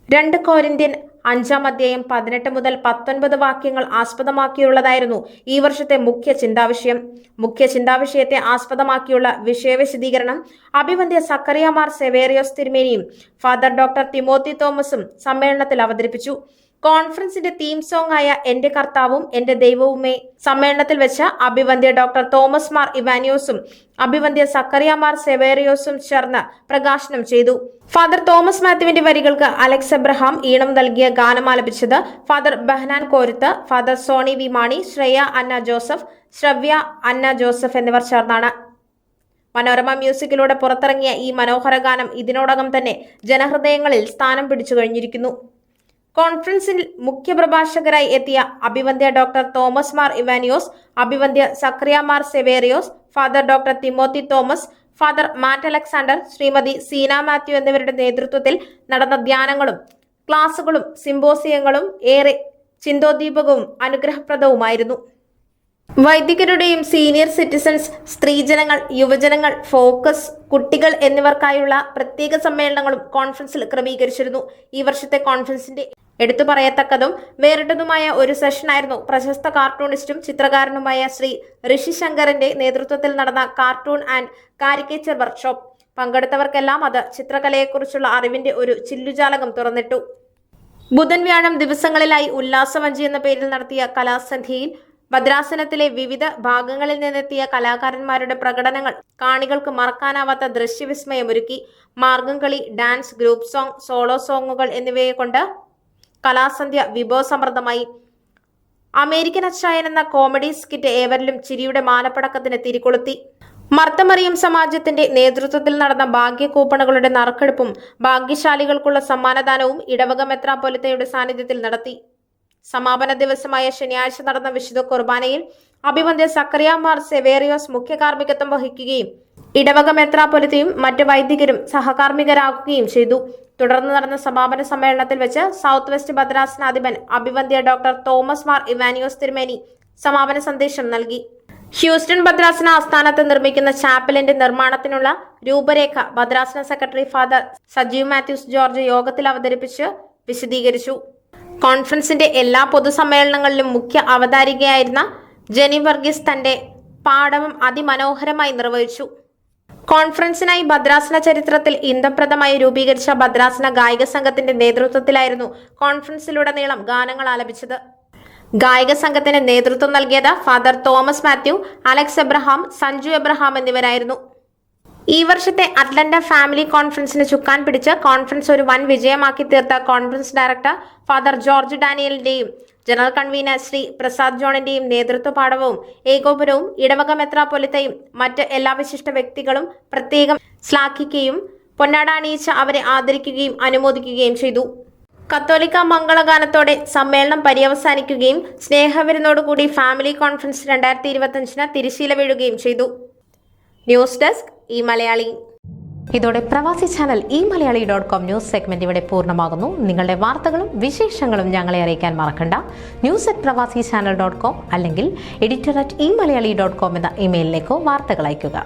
2 കൊരിന്ത്യൻ 5-ാം അധ്യായം 18 മുതൽ 19 വാക്യങ്ങൾ ആസ്പദമാക്കിയുള്ളതായിരുന്നു ഈ വർഷത്തെ മുഖ്യ ചിന്താവിഷയം. മുഖ്യ ചിന്താവിഷയത്തെ ആസ്പദമാക്കിയുള്ള വിഷയവിശദീകരണം അഭിവന്ദ്യ സക്കറിയ മാർ സെവേറിയോസ് തിരുമേനിയും ഫാദർ ഡോക്ടർ തിമോത്തി തോമസും സമ്മേളനത്തിൽ അവതരിപ്പിച്ചു. കോൺഫറൻസിന്റെ തീം സോങ് ആയ എന്റെ കർത്താവും എന്റെ ദൈവവുമേ സമ്മേളനത്തിൽ വെച്ച് അഭിവന്ദ്യ ഡോക്ടർ തോമസ് മാർ ഇവാനിയോസും അഭിവന്ദ്യ സക്കറിയ മാർ സെവേറിയോസും ചേർന്ന് പ്രകാശനം ചെയ്തു. ഫാദർ തോമസ് മാത്യുവിന്റെ വരികൾക്ക് അലക്സ് എബ്രഹാം ഈണം നൽകിയ ഗാനം ആലപിച്ചത് father Bahanan Koruth, father Sony V Mani, Shreya Anna Joseph, Shravya Anna Joseph എന്നിവർ ചേർന്നാണ്. മനോരമ മ്യൂസിക്കിലൂടെ പുറത്തിറങ്ങിയ ഈ മനോഹര ഗാനം ഇതിനോടകം തന്നെ ജനഹൃദയങ്ങളിൽ സ്ഥാനം പിടിച്ചു കഴിഞ്ഞിരിക്കുന്നു. കോൺഫറൻസിൽ മുഖ്യപ്രഭാഷകരായി എത്തിയ അഭിവന്ദ്യ ഡോക്ടർ തോമസ് മാർ ഇവാനിയോസ്, അഭിവന്ദ്യ Zacharia Mar Severios, father doctor Timothy Thomas, father Matt Alexander, Srimathi Seena Mathew എന്നിവരുടെ നേതൃത്വത്തിൽ നടന്ന ധ്യാനങ്ങളും ക്ലാസുകളും സിംബോസിയങ്ങളും ഏറെ ചിന്തോദ്ദീപകവും അനുഗ്രഹപ്രദവുമായിരുന്നു. വൈദികരുടെയും സീനിയർ സിറ്റിസൺസ്, സ്ത്രീജനങ്ങൾ, യുവജനങ്ങൾ, ഫോക്കസ്, കുട്ടികൾ എന്നിവർക്കായുള്ള പ്രത്യേക സമ്മേളനങ്ങളും കോൺഫറൻസിൽ ക്രമീകരിച്ചിരുന്നു. ഈ വർഷത്തെ കോൺഫറൻസിന്റെ എടുത്തു പറയത്തക്കതും വേറിട്ടതുമായ ഒരു സെഷനായിരുന്നു പ്രശസ്ത കാർട്ടൂണിസ്റ്റും ചിത്രകാരനുമായ ശ്രീ ഋഷി ശങ്കറിന്റെ നേതൃത്വത്തിൽ നടന്ന കാർട്ടൂൺ ആൻഡ് കാരിക്കേച്ചർ വർക്ക്ഷോപ്പ്. പങ്കെടുത്തവർക്കെല്ലാം അത് ചിത്രകലയെക്കുറിച്ചുള്ള അറിവിന്റെ ഒരു ചില്ലുജാലകം തുറന്നിട്ടു. ബുധൻ വ്യാഴം ദിവസങ്ങളിലായി ഉല്ലാസവഞ്ചി എന്ന പേരിൽ നടത്തിയ കലാസന്ധ്യയിൽ ഭദ്രാസനത്തിലെ വിവിധ ഭാഗങ്ങളിൽ നിന്നെത്തിയ കലാകാരന്മാരുടെ പ്രകടനങ്ങൾ കാണികൾക്ക് മറക്കാനാവാത്ത ദൃശ്യവിസ്മയമൊരുക്കി. Margamkali, dance, group song, solo സോങ്ങുകൾ എന്നിവയെ കൊണ്ട് കലാസന്ധ്യ വിഭവസമൃദ്ധമായി. അമേരിക്കൻ അച്ചായൻ എന്ന കോമഡി സ്കിറ്റ് ഏവരിലും ചിരിയുടെ മാലപ്പടക്കത്തിന് തിരികൊളുത്തി. മർത്തമറിയം സമാജത്തിന്റെ നേതൃത്വത്തിൽ നടന്ന ഭാഗ്യകൂപ്പണുകളുടെ നറുക്കെടുപ്പും ഭാഗ്യശാലികൾക്കുള്ള സമ്മാനദാനവും ഇടവക മെത്രാപ്പൊലിത്തയുടെ സാന്നിധ്യത്തിൽ നടത്തി. സമാപന ദിവസമായ ശനിയാഴ്ച നടന്ന വിശുദ്ധ കുർബാനയിൽ അഭിവന്ദ്യ സക്കറിയ മാർ സെവേറിയോസ് മുഖ്യ കാർമ്മികത്വം വഹിക്കുകയും ഇടവക മെത്രാപ്പൊലിത്തയും മറ്റ് വൈദികരും സഹകാർമ്മികരാകുകയും ചെയ്തു. തുടർന്ന് നടന്ന സമാപന സമ്മേളനത്തിൽ വെച്ച് സൗത്ത് വെസ്റ്റ് ഭദ്രാസനാധിപൻ അഭിവന്ദ്യ ഡോക്ടർ തോമസ് മാർ ഇവാനിയോസ് തിരുമേനി സമാപന സന്ദേശം നൽകി. ഹ്യൂസ്റ്റൺ ഭദ്രാസന ആസ്ഥാനത്ത് നിർമ്മിക്കുന്ന ചാപ്പലിന്റെ നിർമ്മാണത്തിനുള്ള രൂപരേഖ ഭദ്രാസന secretary father Sajeev Mathews George യോഗത്തിൽ അവതരിപ്പിച്ച് വിശദീകരിച്ചു. കോൺഫറൻസിന്റെ എല്ലാ പൊതുസമ്മേളനങ്ങളിലും മുഖ്യ അവതാരികയായിരുന്ന ജെനി വർഗീസ് തന്റെ പാഠവും അതിമനോഹരമായി നിർവഹിച്ചു. കോൺഫറൻസിനായി ഭദ്രാസന ചരിത്രത്തിൽ ഇന്തപ്രദമായി രൂപീകരിച്ച ഭദ്രാസന ഗായിക സംഘത്തിന്റെ നേതൃത്വത്തിലായിരുന്നു കോൺഫറൻസിലുടനീളം ഗാനങ്ങൾ ആലപിച്ചത്. ഗായിക സംഘത്തിന് നേതൃത്വം നൽകിയത് father Thomas Mathew, Alex Abraham, Sanju Abraham എന്നിവരായിരുന്നു. ഈ വർഷത്തെ അറ്റ്ലന്റ ഫാമിലി കോൺഫറൻസിന് ചുക്കാൻ പിടിച്ച് കോൺഫറൻസ് ഒരു വൻ വിജയമാക്കി തീർത്ത കോൺഫറൻസ് ഡയറക്ടർ ഫാദർ ജോർജ് ഡാനിയലിന്റെയും ജനറൽ കൺവീനർ ശ്രീ പ്രസാദ് ജോണിന്റെയും നേതൃത്വ പാഠവും ഏകോപനവും ഇടവക മെത്രാപ്പൊലിത്തയും മറ്റ് എല്ലാ വിശിഷ്ട വ്യക്തികളും പ്രത്യേകം ശ്ലാഘിക്കുകയും പൊന്നാട അണിയിച്ച് അവരെ ആദരിക്കുകയും അനുമോദിക്കുകയും ചെയ്തു. കത്തോലിക്ക മംഗളഗാനത്തോടെ സമ്മേളനം പര്യവസാനിക്കുകയും സ്നേഹവിരുന്നോടുകൂടി ഫാമിലി കോൺഫറൻസ് 2025 തിരശ്ശീല വീഴുകയും ചെയ്തു. ന്യൂസ് ഡെസ്ക് ഈ മലയാളി. ഇതോടെ പ്രവാസി ചാനൽ eMalayali.com ന്യൂസ് സെഗ്മെന്റ് ഇവിടെ പൂർണ്ണമാകുന്നു. നിങ്ങളുടെ വാർത്തകളും വിശേഷങ്ങളും ഞങ്ങളെ അറിയിക്കാൻ മറക്കണ്ട. news@pravasichannel.com അല്ലെങ്കിൽ editor@eMalayali.com എന്ന ഇമെയിലിലേക്കോ വാർത്തകൾ അയയ്ക്കുക.